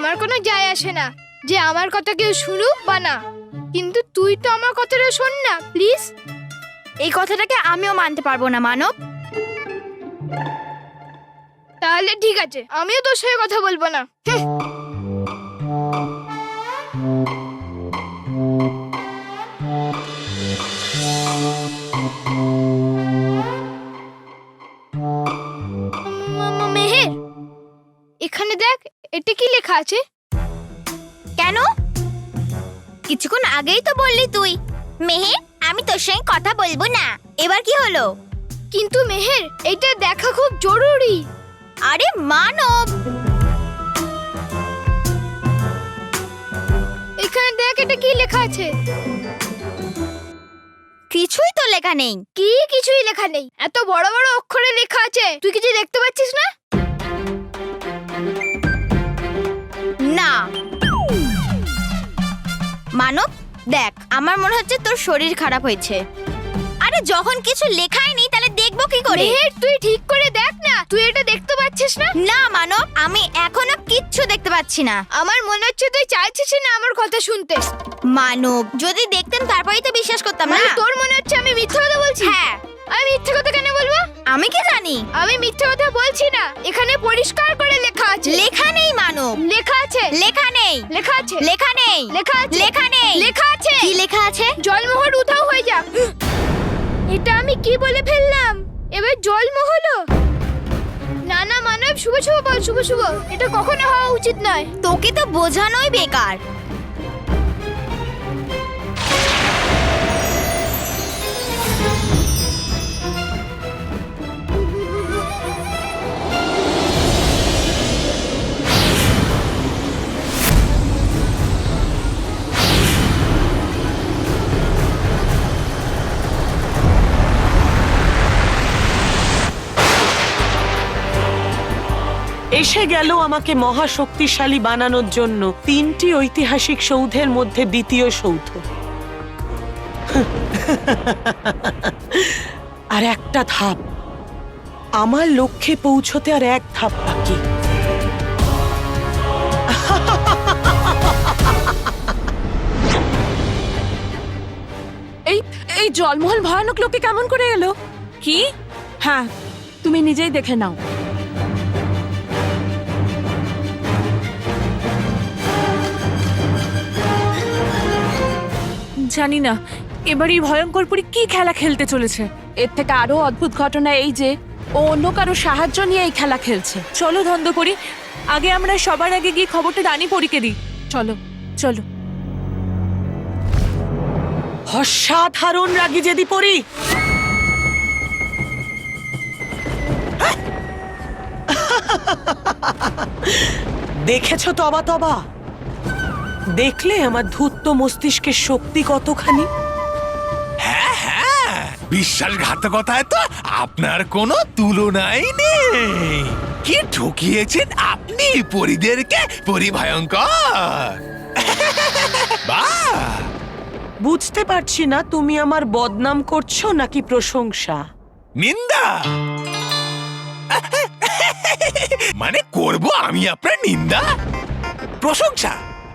আমার কোনো যায় আসে না যে আমার কথা কেউ শুনুক বা না, কিন্তু তুই তো আমার কথাটা শোন না প্লিজ। এই কথাটাকে আমিও মানতে পারবো না মানব। তাহলে ঠিক আছে, আমিও তোর সঙ্গে কথা বলবো না। মেহের, এখানে দেখ, এটা কি লেখা আছে? কেন? কিছুক্ষণ আগেই তো বললি তুই মেহের আমি তোর সঙ্গে কথা বলবো না, এবার কি হলো? কিন্তু মেহের, এটা দেখা খুব জরুরি। আরে মানব, এখানে দেখ, এটা কি লেখা আছে? কিছুই তো লেখা নেই। কি কিছুই লেখা নেই? এত বড় বড় অক্ষরে লেখা আছে, তুই কিছু দেখতে পাচ্ছিস না? না মানব, দেখ আমার মনে হচ্ছে তোর শরীর খারাপ হয়েছে। আরে যখন কিছু লেখাই নেই তাহলে দেখবো কি করে? মেহের, তুই ঠিক করে দেখ না, তুই এটা দেখতে পাচ্ছিস না? না মানব, আমি এখনো কিচ্ছু দেখতে পাচ্ছি না। আমার মনে হচ্ছে তুই চাইছিস না আমার কথা শুনতে। মানব, যদি দেখতেন তারপরেই তো বিশ্বাস করতাম না। মানে তোর মনে হচ্ছে আমি মিথ্যা কথা বলছি? হ্যাঁ। আমি মিথ্যা কথা কেন বলবো? আমি কি জানি? আমি মিথ্যা কথা বলছি না, এখানে পরিষ্কার করে লেখা আছে। লেখা নেই মানব। লেখা আছে। লেখা নেই। লেখা আছে। লেখা নেই। লেখা আছে। লেখা নেই। লেখা আছে। কি লেখা আছে? জলমোহর উধাও হয়ে যাক। এটা আমি কি বলে ফেললাম? এবার জলমহলও? না না মানব, শুভ শুভ বল, শুভ শুভ। এটা কখনো হওয়া উচিত নয়। তোকে তো বোঝানোই বেকার। এসে গেল আমাকে মহাশক্তিশালী বানানোর জন্য তিনটি ঐতিহাসিক সৌধের মধ্যে দ্বিতীয় সৌধ। আর একটা ধাপ, আমার লক্ষ্যে পৌঁছতে আর এক ধাপ বাকি। এই এই জলমহল ভয়ানক লোকে কেমন করে এলো? কি? হ্যাঁ, তুমি নিজেই দেখে নাও। জানি না এবার এই ভয়ঙ্কর পুরী কি খেলা খেলতে চলেছে। এর থেকে আরো অদ্ভুত ঘটনা এই যে ও অন্য কারো সাহায্য নিয়ে এই খেলা খেলছে। চলো ধন্দ করি, আগে আমরা সবার আগে গিয়ে খবরটা রানী পরীকে দিই। চলো চলো। অসাধারণ রাগী যেদি পড়ি। দেখেছো তবা তবা? দেখলে আমার ধূর্ত মস্তিষ্কের শক্তি কতখানি? হ্যাঁ হ্যাঁ, বিশ্বাসঘাতকতায় তো আপনার কোনো তুলনাই নেই। কি ঠকিয়েছেন আপনি পরীদেরকে, পরিভয়ঙ্কর। বাহ! বুঝতে পারছি না তুমি আমার বদনাম করছো নাকি প্রশংসা। নিন্দা? মানে করব আমি আপনার নিন্দা? প্রশংসা?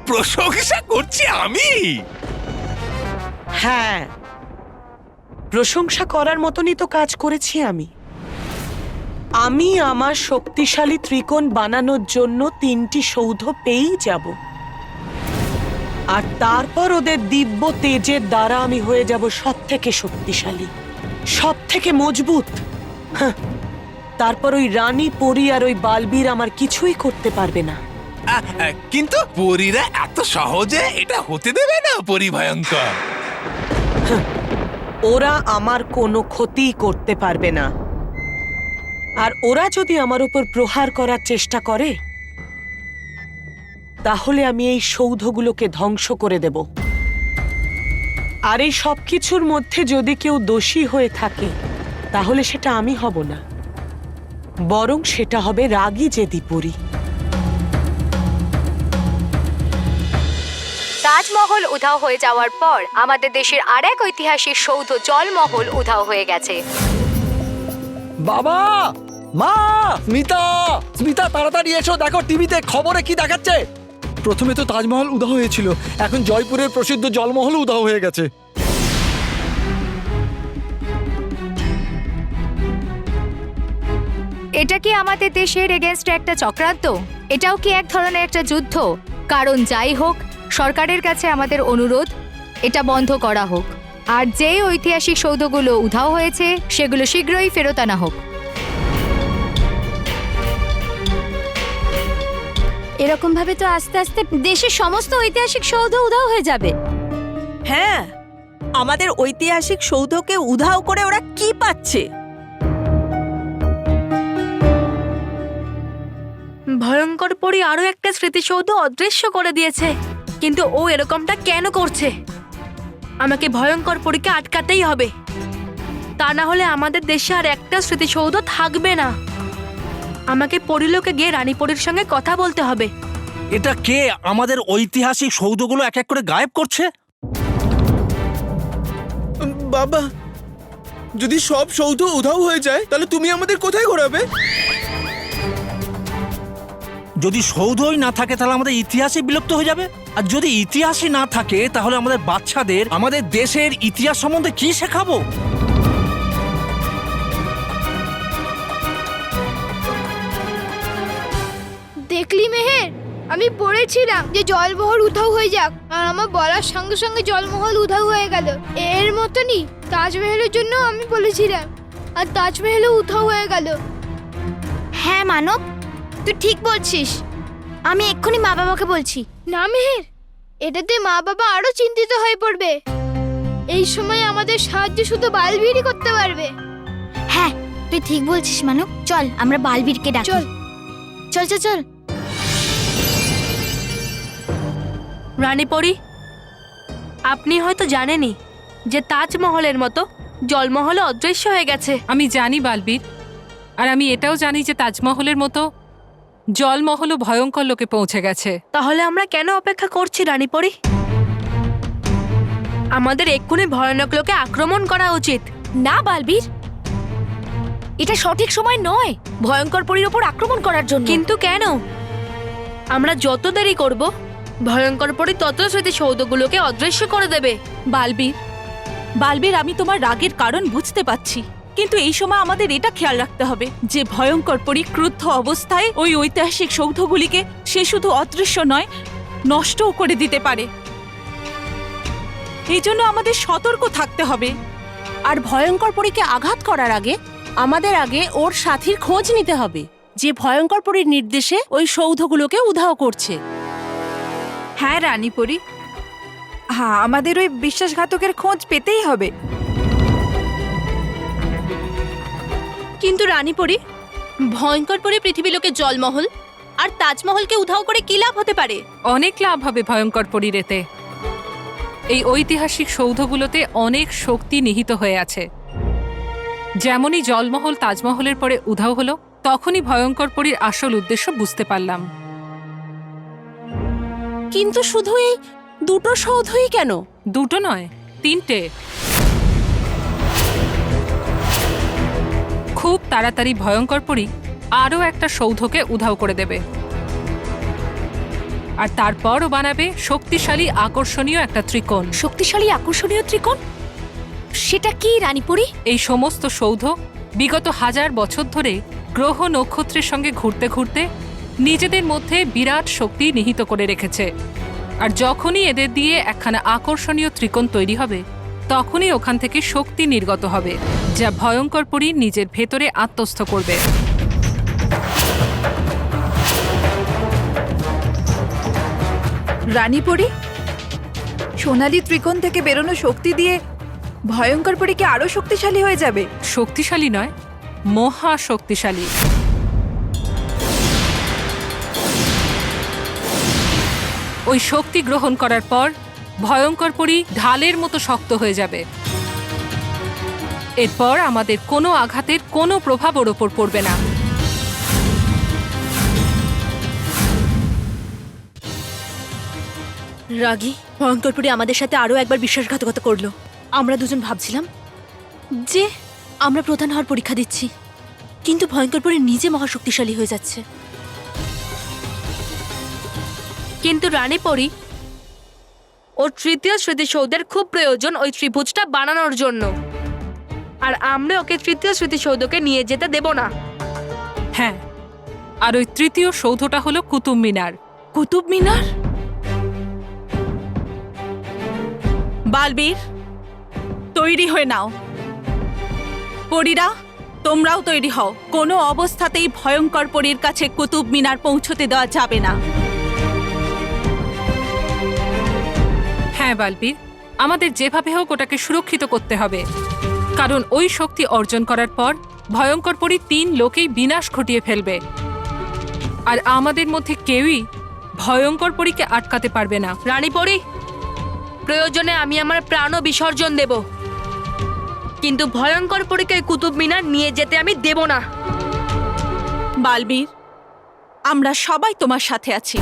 প্রশংসা করছি আমি? হ্যাঁ, প্রশংসা করার মতনই তো কাজ করেছি আমি। আমি আমার শক্তিশালী ত্রিকোণ বানানোর জন্য তিনটি সৌধ পেয়েই যাব, আর তারপর ওদের দিব্য তেজের দ্বারা আমি হয়ে যাব সব থেকে শক্তিশালী, সব থেকে মজবুত। হাহ, তারপর ওই রানী পরী আর ওই বালবীর আমার কিছুই করতে পারবে না। কিন্তু পরীরা এত সহজে এটা হতে দেবে না পরিভয়ঙ্কর। ওরা আমার কোনো ক্ষতি করতে পারবে না, আর ওরা যদি আমার উপর প্রহার করার চেষ্টা করে তাহলে আমি এই সৌধগুলোকে ধ্বংস করে দেব। আর এই সবকিছুর মধ্যে যদি কেউ দোষী হয়ে থাকে তাহলে সেটা আমি হব না, বরং সেটা হবে রাগী যেদি পরী। তাজমহল উধাও হয়ে যাওয়ার পর আমাদের দেশের আরেক ঐতিহাসিক সৌধ জলমহল উধাও হয়ে গেছে। বাবা, মা, স্মিতা, স্মিতা তাড়াতাড়ি এসো, দেখো টিভিতে খবরে কি দেখাচ্ছে। প্রথমে তো তাজমহল উধাও হয়েছিল, এখন জয়পুরের প্রসিদ্ধ জলমহল উধাও হয়ে গেছে। এটা কি আমাদের দেশের এগেনস্টে একটা চক্রান্ত? এটাও কি এক ধরনের একটা যুদ্ধ? কারণ যাই হোক, সরকারের কাছে আমাদের অনুরোধ এটা বন্ধ করা হোক, আর যে ঐতিহাসিক সৌধগুলো উধাও হয়েছে সেগুলো শীঘ্রই ফেরত আনা হোক। এরকম ভাবে তো আস্তে আস্তে দেশের সমস্ত ঐতিহাসিক সৌধ উধাও হয়ে যাবে। হ্যাঁ, আমাদের ঐতিহাসিক সৌধকে উধাও করে ওরা কি পাচ্ছে? ভয়ঙ্কর পরী আরো একটা স্মৃতিসৌধ অদৃশ্য করে দিয়েছে, কিন্তু ও এরকমটা কেন করছে? আমাকে ভয়ঙ্কর পরীকে আটকাতেই হবে, তা না হলে আমাদের দেশে আর একটা স্মৃতিসৌধ থাকবে না। আমাকে পরিলোকে গিয়ে রানী পরীর সঙ্গে কথা বলতে হবে। এটা কে আমাদের ঐতিহাসিক সৌধগুলো এক এক করে গায়েব করছে? বাবা, যদি সব সৌধ উধাও হয়ে যায় তাহলে তুমি আমাদের কোথায় ঘোরাবে? যদি সৌধই না থাকে তাহলে আমাদের ইতিহাসই বিলুপ্ত হয়ে যাবে, আর যদি ইতিহাসই না থাকে তাহলে আমাদের বাচ্চাদের আমাদের দেশের ইতিহাস সম্বন্ধে কি শেখাবো? দেখলি মেহের, আমি পড়েছিলাম যে জলমহল উধাও হয়ে যাক, আর আমার বলার সঙ্গে সঙ্গে জলমহল উধাও হয়ে গেল। এর মতনই তাজমহলের জন্য আমি বলেছিলাম, আর তাজমহলও উধাও হয়ে গেল। হ্যাঁ মানব, তুই ঠিক বলছিস। আমি এক্ষুনি মা বাবাকে বলছি। না মেহের, এটাতে মা বাবা আরো চিন্তিত হয়ে পড়বে। এই সময় আমাদের সাহায্য শুধু বালবীরই করতে পারবে। হ্যাঁ, তুই ঠিক বলছিস মানব, চল আমরা বালবীরকে ডাকি। চল চল চল চল। রানী পরী, আপনি হয়তো জানেনই যে তাজমহলের মতো জলমহলও অদৃশ্য হয়ে গেছে। আমি জানি বালবীর, আর আমি এটাও জানি যে তাজমহলের মতো জলমহলও ভয়ঙ্কর লোকে পৌঁছে গেছে। তাহলে আমরা কেন অপেক্ষা করছি রানী পরী? আমাদের এক্ষুনি ভয়ানক লোকে আক্রমণ করা উচিত। না বালবীর, এটা সঠিক সময় নয় ভয়ঙ্কর পরীর ওপর আক্রমণ করার জন্য। কিন্তু কেন? আমরা যত দেরি করব, ভয়ঙ্কর পরী তত স্মৃতিসৌধগুলোকে অদৃশ্য করে দেবে। বালবীর, আমি তোমার রাগের কারণ বুঝতে পারছি, কিন্তু এই সময় আমাদের এটা খেয়াল রাখতে হবে যে ভয়ঙ্কর পরী ক্রুদ্ধ অবস্থায় ওই ঐতিহাসিক সৌধগুলিকে সে শুধু অদৃশ্য নয়, নষ্টও করে দিতে পারে। এই জন্য আমাদের সতর্ক থাকতে হবে। আর ভয়ঙ্কর পরীকে আঘাত করার আগে আমাদের আগে ওর সাথীর খোঁজ নিতে হবে, যে ভয়ঙ্কর পরীর নির্দেশে ওই সৌধগুলোকে উধাও করছে। হ্যাঁ রানীপরি, হ্যাঁ আমাদের ওই বিশ্বাসঘাতকের খোঁজ পেতেই হবে। কিন্তু রানী পরী, ভয়ঙ্কর পরী পৃথিবী লোকে জলমহল আর তাজমহলকে উধাও করে কি লাভ হতে পারে? অনেক লাভ হবে ভয়ঙ্কর পরীর এতে। এই ঐতিহাসিক সৌধগুলোতে অনেক শক্তি নিহিত হয়ে আছে। যেমনই জলমহল তাজমহলের পরে উধাও হলো, তখনই ভয়ঙ্কর পরীর আসল উদ্দেশ্য বুঝতে পারলাম। কিন্তু শুধু এই দুটো সৌধই কেন? দুটো নয়, তিনটে। খুব তাড়াতাড়ি ভয়ঙ্কর পরী আরও একটা সৌধকে উধাও করে দেবে, আর তারপরও বানাবে শক্তিশালী আকর্ষণীয় একটা ত্রিকোণ। শক্তিশালী আকর্ষণীয় ত্রিকোণ? সেটা কি রানীপরি? এই সমস্ত সৌধ বিগত 1000 বছর ধরে গ্রহ নক্ষত্রের সঙ্গে ঘুরতে ঘুরতে নিজেদের মধ্যে বিরাট শক্তি নিহিত করে রেখেছে, আর যখনই এদের দিয়ে একখানা আকর্ষণীয় ত্রিকোণ তৈরি হবে, তখনই ওখান থেকে শক্তি নির্গত হবে, যা ভয়ঙ্কর পরী নিজের ভেতরে আত্মস্থ করবে। রানীপরি, সোনালী ত্রিকোণ থেকে বেরোনো শক্তি দিয়ে ভয়ঙ্কর পরী কি আরো শক্তিশালী হয়ে যাবে? শক্তিশালী নয়, মহা শক্তিশালী। ওই শক্তি গ্রহণ করার পর ভয়ঙ্কর পরী ঢালের মতো শক্ত হয়ে যাবে। এরপর আমাদের কোনো আঘাতের কোনো প্রভাব ওর ওপর পড়বে না। রাগী ভয়ঙ্কর পরী আমাদের সাথে আরো একবার বিশ্বাসঘাতকতা করলো। আমরা দুজন ভাবছিলাম যে আমরা প্রধান হওয়ার পরীক্ষা দিচ্ছি, কিন্তু ভয়ঙ্কর পরী নিজে মহাশক্তিশালী হয়ে যাচ্ছে। কিন্তু রানী পরি, ওর তৃতীয় স্মৃতিসৌধের খুব প্রয়োজন ওই ত্রিভুজটা বানানোর জন্য, আর আমরা ওকে তৃতীয় স্মৃতিসৌধকে নিয়ে যেতে দেব না। হ্যাঁ, আর ওই তৃতীয় সৌধটা হলো কুতুব মিনার। কুতুব মিনার? বালবীর, তৈরি হয়ে নাও। পরীরা, তোমরাও তৈরি হও। কোনো অবস্থাতেই ভয়ঙ্কর পরীর কাছে কুতুব মিনার পৌঁছতে দেওয়া যাবে না। হ্যাঁ বালবীর, আমাদের যেভাবে হোক ওটাকে সুরক্ষিত করতে হবে, কারণ ওই শক্তি অর্জন করার পর ভয়ঙ্কর পরী 3 লোকেই বিনাশ ঘটিয়ে ফেলবে, আর আমাদের মধ্যে কেউই ভয়ঙ্কর পরীকে আটকাতে পারবে না। রানী পরি, প্রয়োজনে আমি আমার প্রাণও বিসর্জন দেব, কিন্তু ভয়ঙ্কর পরীকে কুতুব মিনার নিয়ে যেতে আমি দেব না। বালবীর, আমরা সবাই তোমার সাথে আছি।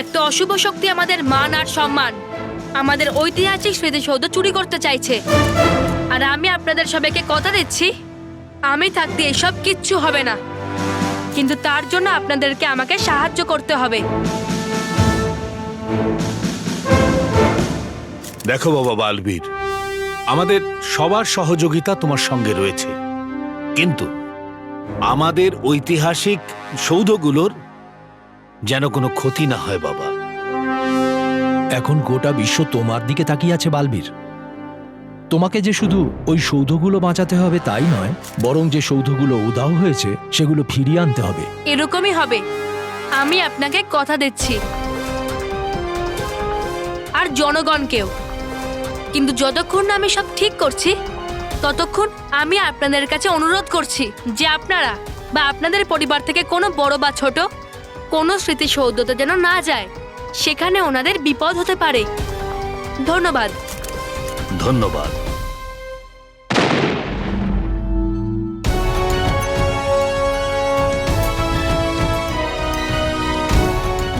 একটা অশুভ শক্তি আমাদের মান আর সম্মান, আমাদের ঐতিহাসিক স্মৃতিসৌধ চুরি করতে চাইছে, আর আমি আপনাদের সবাইকে কথা দিচ্ছি, আমি থাকতে এসব কিচ্ছু হবে না, কিন্তু তার জন্য আপনাদেরকে আমাকে সাহায্য করতে হবে। দেখো বাবা বালবীর, আমাদের সবার সহযোগিতা তোমার সঙ্গে রয়েছে, কিন্তু আমাদের ঐতিহাসিক সৌধগুলোর যেন কোনো ক্ষতি না হয় বাবা। এখন গোটা বিশ্ব তোমার দিকে তাকিয়ে আছে বালবীর। তোমাকে যে শুধু ওই সৌধগুলো বাঁচাতে হবে তাই নয়, বরং যে সৌধগুলো উধাও হয়েছে সেগুলো ফিরিয়ে আনতে হবে। এরকমই হবে, আমি আপনাকে কথা দিচ্ছি, আর জনগণকেও। কিন্তু যতক্ষণ না আমি সব ঠিক করছি, ততক্ষণ আমি আপনাদের কাছে অনুরোধ করছি যে আপনারা বা আপনাদের পরিবার থেকে কোনো বড় বা ছোট কোনো স্মৃতিসৌধতে যেন না যায়, সেখানে ওনাদের বিপদ হতে পারে। ধন্যবাদ। ধন্যবাদ।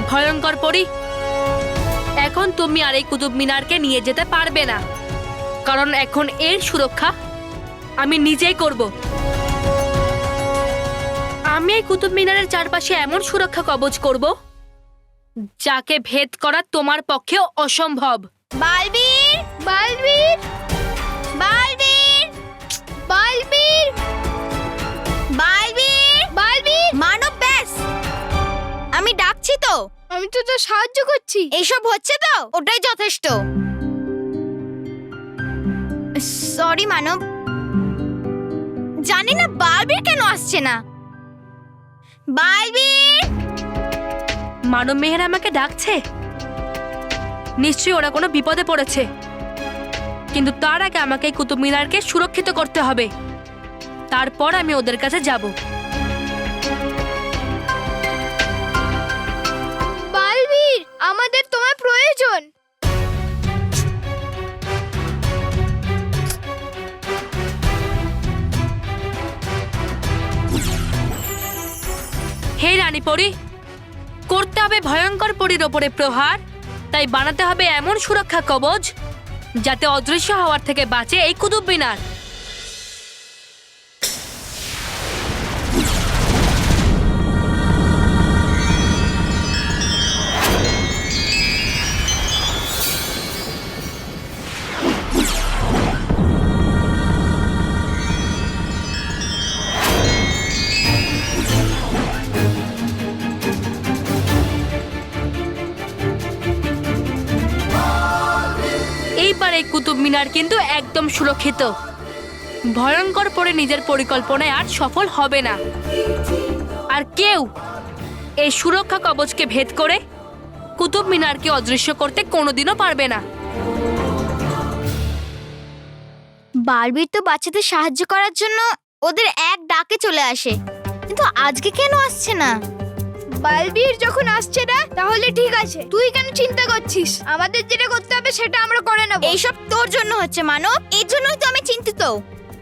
ভয়ঙ্কর পরী, এখন তুমি আর এই কুতুব মিনারকে নিয়ে যেতে পারবে না, কারণ এখন এর সুরক্ষা আমি নিজেই করব। আমি এই কুতুব মিনারের চারপাশে এমন সুরক্ষা কবচ করব যাকে ভেদ করা তোমার পক্ষে অসম্ভব। বালবীর, বালবীর, বালবীর, বালবীর, বালবীর, বালবীর, মানব, ব্যাস, আমি ডাকছি তো। আমি তো তোর সাহায্য করছি। এইসব হচ্ছে তো, ওটাই যথেষ্ট। সরি মানব, জানি না বালবীর কেন আসছে না। বালবীর! মানব মেহের আমাকে ডাকছে, নিশ্চয়ই ওরা কোনো বিপদে পড়েছে, কিন্তু তার আগে আমাকে এই কুতুব মিনারকে সুরক্ষিত করতে হবে, তারপর আমি ওদের কাছে যাব। বালবীর, আমাদের তোমার প্রয়োজন। হে রানী পরী, করতে হবে ভয়ঙ্কর পরীর ওপরে প্রহার, তাই বানাতে হবে এমন সুরক্ষা কবচ যাতে অদৃশ্য হওয়ার থেকে বাঁচে এই কুতুব মিনার। এইবার এই কুতুব মিনার কিন্তু একদম সুরক্ষিত, ভয়ঙ্কর পরে নিজের পরিকল্পনায় আর সফল হবে না, আর কেউ এই সুরক্ষা কবচকে ভেদ করে কুতুব মিনারকে অদৃশ্য করতে কোনোদিনও পারবে না। বালবীর তো বাচ্চাদের সাহায্য করার জন্য ওদের এক ডাকে চলে আসে, কিন্তু আজকে কেন আসছে না? বালবীর যখন আসছে না তাহলে ঠিক আছে, তুই কেন চিন্তা করছিস? আমাদের যেটা করতে হবে সেটা আমরা করে নেব। এইসব তোর জন্য হচ্ছে মানব, এর জন্যই তো আমি চিন্তিত।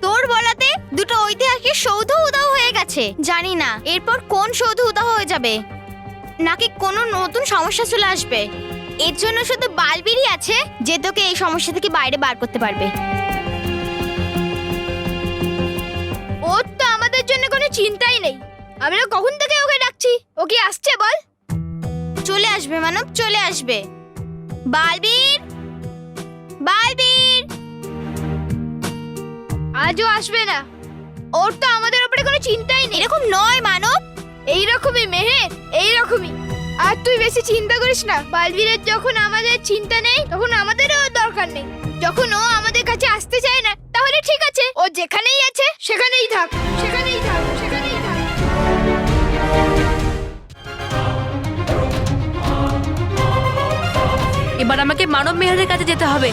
তোর বলাতে দুটো ঐতিহাসিক সৌধ উধাও হয়ে গেছে। জানি না এরপর কোন সৌধ উধাও হয়ে যাবে, নাকি কোনো নতুন সমস্যা চলে আসবে। এর জন্য শুধু বালবীরই আছে যে তোকে এই সমস্যা থেকে বাইরে বার করতে পারবে। আমি না কখন থেকে ওকে ডাকছি, ও কি আসছে বল? চলে আসবে মানব, চলে আসবে। বালবীর, বালবীর। আজও আসবে না। ওর তো আমাদের উপরে কোনো চিন্তাই নেই। এরকম নয় মানব। এইরকমই মেহের, এইরকমই। আর তুই বেশি চিন্তা করিস না। বালবীরের যখন আমাদের চিন্তা নেই তখন আমাদেরও ওর দরকার নেই। যখন ও আমাদের কাছে আসতে চায় না তাহলে ঠিক আছে, ও যেখানেই আছে সেখানেই থাক, সেখানেই থাক, সেখানেই থাক। এবার আমাকে মানব মেহেরের কাছে যেতে হবে।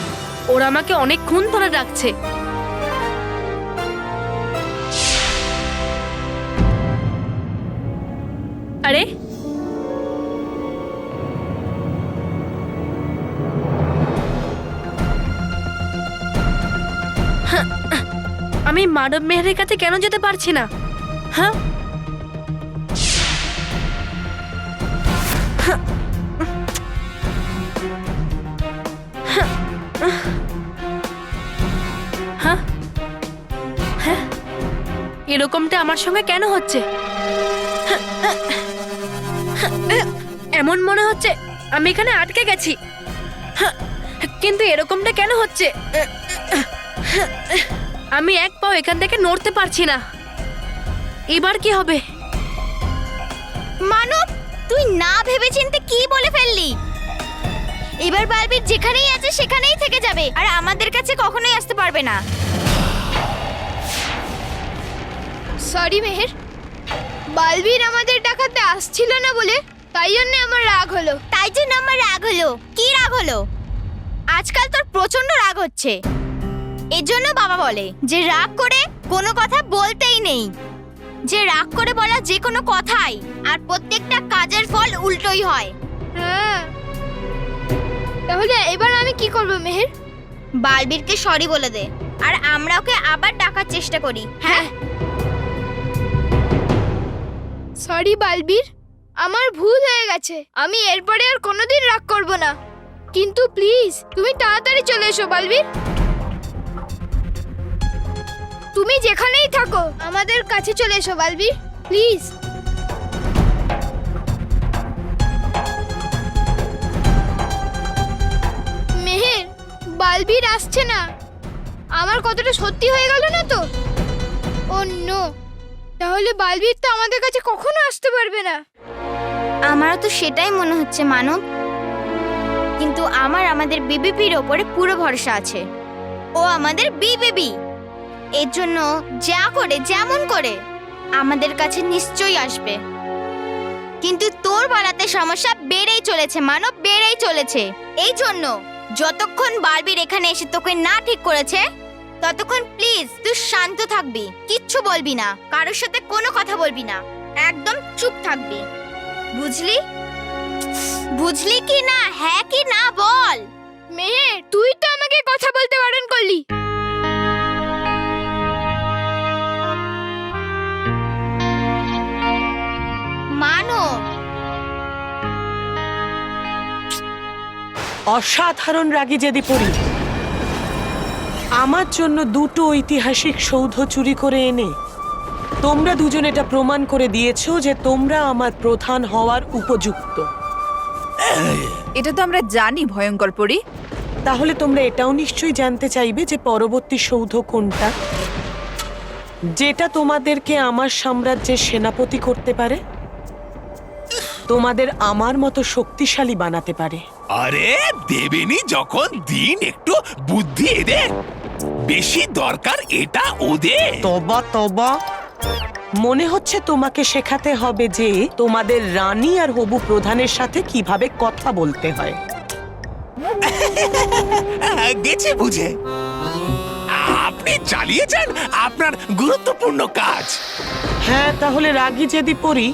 ওরা আমাকে অনেকক্ষণ ধরে ডাকছে। আরে আমি মানব মেহেরের কাছে কেন যেতে পারছি না? হ্যাঁ, এরকমটা আমার সঙ্গে কেন হচ্ছে? এমন মনে হচ্ছে আমি এখানে আটকে গেছি, কিন্তু এরকমটা কেন হচ্ছে? আমি এক পাও এখান থেকে নড়তে পারছি না। এবার কি হবে? মানব, তুই না ভেবেচিন্তে কি বলে ফেললি? এবার বালবীর যেখানেই আছে সেখানেই থেকে যাবে, আর আমাদের কাছে কখনোই আসতে পারবে না। সরি মেহের, বালবীর আমাদের ডাকাতে আসছিল না বলে তাই জন্য আমার রাগ হলো। তাই জন্য আমার রাগ হলো? কি রাগ হলো? আজকাল তোর প্রচন্ড রাগ হচ্ছে। এর জন্য বাবা বলে যে রাগ করে কোনো কথা বলতেই নেই, যে রাগ করে বলা যে কোনো কথাই আর প্রত্যেকটা কাজের ফল উল্টোই হয়। হ্যাঁ, তাহলে এবার আমি কি করব মেহের? বালবীরকে সরি বলে দে, আর আমরা ওকে আবার ডাকার চেষ্টা করি। হ্যাঁ, সরি বালবীর, আমার ভুল হয়ে গেছে। আমি এরপরে আর কোনোদিন রাগ করব না। কিন্তু প্লিজ তুমি তাড়াতাড়ি চলে এসো বালবীর। তুমি যেখানেই থাকো আমাদের কাছে চলে এসো বালবীর, প্লিজ। মেহের, বালবীর আসছে না। আমার কতটা সত্যি হয়ে গেল না তো? ও নো, তাহলে বালবীর তো আমাদের কাছে কখনো আসতে পারবে না। আমারও তো সেটাই মনে হচ্ছে মানব, কিন্তু আমাদের বিবিপির ওপরে পুরো ভরসা আছে। ও আমাদের বিবিবি, এর জন্য যা করে যেমন করে আমাদের কাছে নিশ্চয়ই আসবে। কিন্তু তোর বলাতে সমস্যা বেড়েই চলেছে মানব, বেড়েই চলেছে। এই জন্য যতক্ষণ বালবীর এখানে এসে তোকে না ঠিক করেছে ততক্ষণ প্লিজ তুই শান্ত থাকবি, কিচ্ছু বলবি না, কারোর সাথে কোনো কথা বলবি না, একদম চুপ থাকবি। বুঝলি? বুঝলি কি না? হ্যাঁ কি না বল। মেহের, তুই তো আমাকে কথা বলতে বারণ করলি। মানব, অসাধারণ রাগী যদি পড়ি। আমার জন্য দুটো ঐতিহাসিক সৌধ চুরি করে এনে তোমরা দুজন এটা প্রমাণ করে দিয়েছো যে তোমরা আমার প্রধান হওয়ার উপযুক্ত। এটা তো আমরা জানি ভয়ঙ্কর পরি। তাহলে তোমরা এটাও নিশ্চয়ই জানতে চাইবে যে পরবর্তী সৌধ কোনটা, যেটা তোমাদেরকে আমার সাম্রাজ্যের সেনাপতি করতে পারে, তোমাদের আমার মতো শক্তিশালী বানাতে পারে। আরে দেবেনি যখন দিন, একটু বুদ্ধি এদের বেশি দরকার, এটা ওদের। তবা তবা, মনে হচ্ছে তোমাকে শেখাতে হবে যে তোমাদের রানী আর হবু প্রধানের সাথে কিভাবে কথা বলতে হয়। গেছে বুঝে। আপনি চালিয়ে যান আপনার গুরুত্বপূর্ণ কাজ। হ্যাঁ, তাহলে রাগী যদি পড়ি,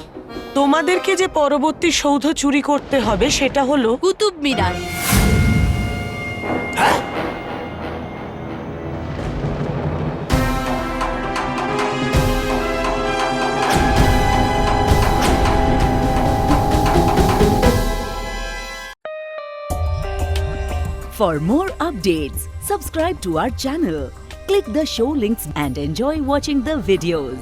তোমাদেরকে যে পরবর্তী সৌধ চুরি করতে হবে সেটা হলো Qutub Minar. For more updates, subscribe to our channel, click the show links and enjoy watching the videos.